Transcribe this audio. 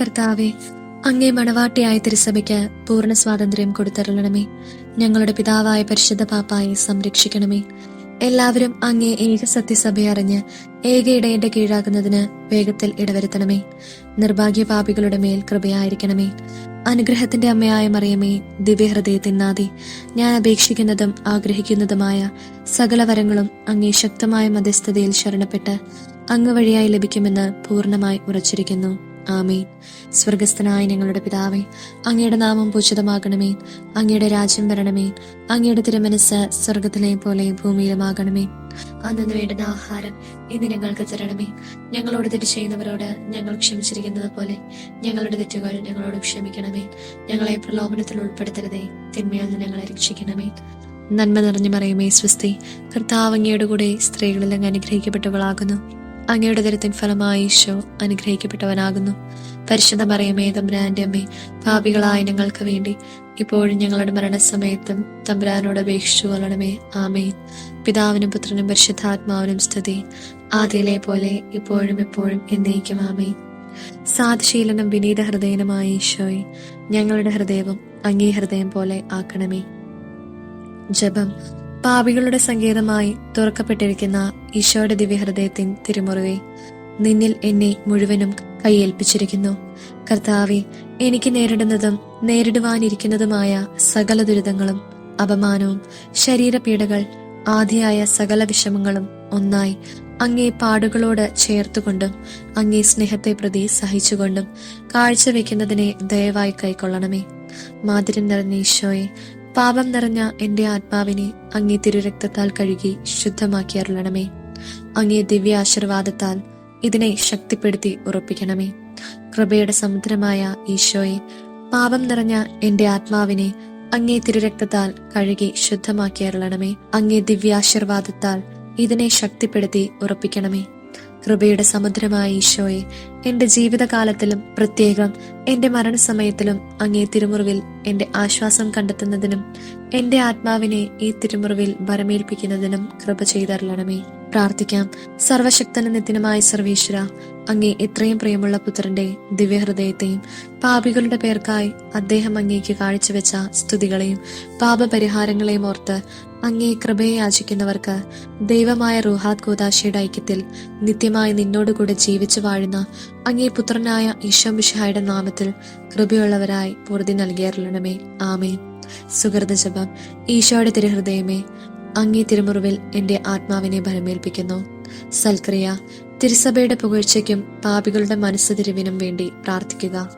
കർത്താവെ, അങ്ങേ മണവാട്ടിയായ തിരുസഭയ്ക്ക് പൂർണ്ണ സ്വാതന്ത്ര്യം കൊടുത്തരുളണമേ. ഞങ്ങളുടെ പിതാവായ പരിശുദ്ധ പാപ്പായെ സംരക്ഷിക്കണമേ. എല്ലാവരും അങ്ങേ ഏക സത്യസഭയെ അറിഞ്ഞ് ഏക ഇടയന്റെ കീഴാകുന്നതിന് വേഗത്തിൽ ഇടവരുത്തണമേ. നിർഭാഗ്യ പാപികളുടെ മേൽ കൃപയായിരിക്കണമേ. അനുഗ്രഹത്തിന്റെ അമ്മയായ മറിയമേ, ദിവ്യഹൃദയത്തിന്നാദി, ഞാൻ അപേക്ഷിക്കുന്നതും ആഗ്രഹിക്കുന്നതുമായ സകല വരങ്ങളും അങ്ങേ ശക്തമായ മധ്യസ്ഥതയിൽ ശരണപ്പെട്ട് അങ്ങ് വഴിയായി ലഭിക്കുമെന്ന് പൂർണ്ണമായി ഉറച്ചിരിക്കുന്നു. ആമേൻ. സ്വർഗസ്ഥനായ ഞങ്ങളുടെ പിതാവേ, അങ്ങയുടെ നാമം പൂജിതമാകണമേ. അങ്ങയുടെ രാജ്യം വരണമേ. അങ്ങയുടെ തിരുമനസ് സ്വർഗത്തിലെയും പോലെ ഭൂമിയിലുമാകണമേ. അന്നു വേണ്ടുന്ന ആഹാരം ഇന്ന് ഞങ്ങൾക്ക് തരണമേ. ഞങ്ങളോട് തെറ്റ് ചെയ്യുന്നവരോട് ഞങ്ങൾ ക്ഷമിച്ചിരിക്കുന്നത് പോലെ ഞങ്ങളുടെ തെറ്റുകൾ ഞങ്ങളോട് ക്ഷമിക്കണമേ. ഞങ്ങളെ പ്രലോഭനത്തിൽ ഉൾപ്പെടുത്തരുതേ, തിന്മയിൽ നിന്ന് ഞങ്ങളെ രക്ഷിക്കണമേ. നന്മ നിറഞ്ഞു മറിയമേ, സ്വസ്തി. കർത്താവ് അങ്ങയുടെ കൂടെ സ്ത്രീകളിൽ അങ്ങ് അനുഗ്രഹിക്കപ്പെട്ടവളാകുന്നു. അങ്ങയുടെ ദരത്തിൻ ഫലമായി ഈശോ അനുഗ്രഹിക്കപ്പെട്ടവനാകുന്നു. പരിശുദ്ധ മറിയമേ, തമ്പുരാന്റെ അമ്മേ, പാപികളായ ഞങ്ങൾക്ക് വേണ്ടി ഇപ്പോഴും ഞങ്ങളുടെ മരണസമയത്തും തമ്പുരാനോട് അപേക്ഷിച്ചു കൊള്ളണമേ. ആമേൻ. പിതാവിനും പുത്രനും പരിശുദ്ധാത്മാവിനും സ്തുതി, ആദിയിലെ പോലെ ഇപ്പോഴും എപ്പോഴും എന്നേക്കും. ആമേൻ. സാധുശീലനും വിനീത ഹൃദയനുമായ ഈശോയെ, ഞങ്ങളുടെ ഹൃദയവും അങ്ങേ ഹൃദയം പോലെ ആക്കണമേ. ജപം. പാപികളുടെ സങ്കേതമായി തുറക്കപ്പെട്ടിരിക്കുന്ന ഈശോയുടെ ദിവ്യഹൃദയത്തിൻ തിരുമുറിവെ, നിന്നിൽ എന്നെ മുഴുവനും കൈയേൽപ്പിച്ചിരിക്കുന്നു. കർത്താവെ, എനിക്ക് നേരിടുന്നതും നേരിടുവാനിരിക്കുന്നതുമായ സകല ദുരിതങ്ങളും അപമാനവും ശരീരപീഡകൾ ആദിയായ സകല വിഷമങ്ങളും ഒന്നായി അങ്ങേ പാടുകളോട് ചേർത്തുകൊണ്ടും അങ്ങേ സ്നേഹത്തെ പ്രതി സഹിച്ചുകൊണ്ടും കാഴ്ചവെക്കുന്നതിനെ ദയവായി കൈക്കൊള്ളണമേ. മാധുര്യം നിറഞ്ഞ ഈശോയെ, പാപം നിറഞ്ഞ എന്റെ ആത്മാവിനെ അങ്ങേ തിരുരക്തത്താൽ കഴുകി ശുദ്ധമാക്കി അരുളണമേ. അങ്ങേ ദിവ്യ ആശീർവാദത്താൽ ഇതിനെ ശക്തിപ്പെടുത്തി ഉറപ്പിക്കണമേ. കൃപയുടെ സമുദ്രമായ ഈശോയെ, പാപം നിറഞ്ഞ എന്റെ ആത്മാവിനെ അങ്ങേ തിരുരക്തത്താൽ കഴുകി ശുദ്ധമാക്കി അരുളണമേ. അങ്ങേ ദിവ്യാശീർവാദത്താൽ ഇതിനെ ശക്തിപ്പെടുത്തി ഉറപ്പിക്കണമേ. കൃപയുടെ സമുദ്രമായ ഈശോയെ, എന്റെ ജീവിതകാലത്തിലും പ്രത്യേകം എന്റെ മരണസമയത്തിലും അങ്ങേ തിരുമുറിവിൽ എന്റെ ആശ്വാസം കണ്ടെത്തുന്നതിനും എന്റെ ആത്മാവിനെ ഈ തിരുമുറിവിൽ ഭരമേൽപ്പിക്കുന്നതിനും കൃപ ചെയ്തരുളണമേ. പ്രാർത്ഥിക്കാം. സർവശക്തനും നിത്യനുമായ സർവീശ്വര, അങ്ങേ എത്രയും പ്രിയമുള്ള പുത്രന്റെ ദിവ്യഹൃദയത്തെയും പാപികളുടെ പേർക്കായി അദ്ദേഹം അങ്ങേക്ക് കാഴ്ചവെച്ച സ്തുതികളെയും പാപപരിഹാരങ്ങളെയും ഓർത്ത് അങ്ങേ കൃപയെ യാചിക്കുന്നവർക്ക് ദൈവമായ റൂഹാത് കൂദാശയുടെ ഐക്യത്തിൽ നിത്യമായി നിന്നോടുകൂടെ ജീവിച്ചു വാഴുന്ന അങ്ങേ പുത്രനായ ഈശോ മിശിഹായുടെ നാമത്തിൽ കൃപയുള്ളവരായി പൂർതി നൽകിയരുളണമേ. ആമേൻ. സുഹൃത ജപം. ഈശോയുടെ തിരുഹൃദയമേ, അങ്ങേ തിരുമുറിവിൽ എന്റെ ആത്മാവിനെ ഭരമേൽപ്പിക്കുന്നു. സൽക്രിയ. തിരുസഭയുടെ പുകഴ്ചയ്ക്കും പാപികളുടെ മനസ്സ് തിരിവിനും വേണ്ടി പ്രാർത്ഥിക്കുക.